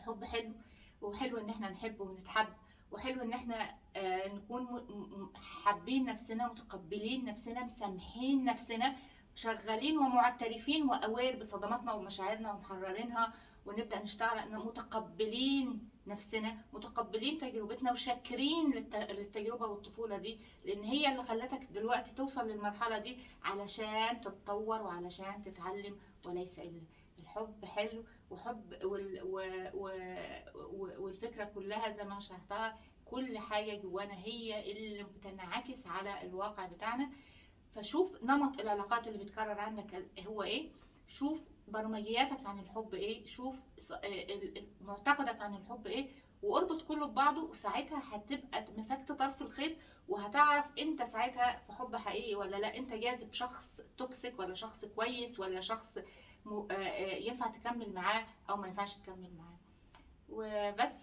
الحب حلو، وحلو ان احنا نحب ونتحب، وحلو ان احنا نكون حابين نفسنا، متقبلين نفسنا، مسامحين نفسنا، شغالين ومعترفين واوير بصدماتنا ومشاعرنا ومحررينها، ونبدا نشتغل ان متقبلين نفسنا، متقبلين تجربتنا، وشاكرين للتجربه والطفوله دي، لان هي اللي خلتك دلوقتي توصل للمرحله دي علشان تتطور وعلشان تتعلم، وليس الا الحب حلو. وحب والفكره كلها زي ما انا شرحتها، كل حاجه جوانا هي اللي بتنعكس على الواقع بتاعنا. فشوف نمط العلاقات اللي بيتكرر عندك هو ايه، شوف برمجياتك عن الحب ايه، شوف معتقدك عن الحب ايه، واربط كله ببعضه، وساعتها هتبقى مسكت طرف الخيط، وهتعرف انت ساعتها في حب حقيقي ولا لا، انت جاذب شخص توكسيك ولا شخص كويس، ولا شخص ينفع تكمل معاه او ما ينفعش تكمل معاه. وبس.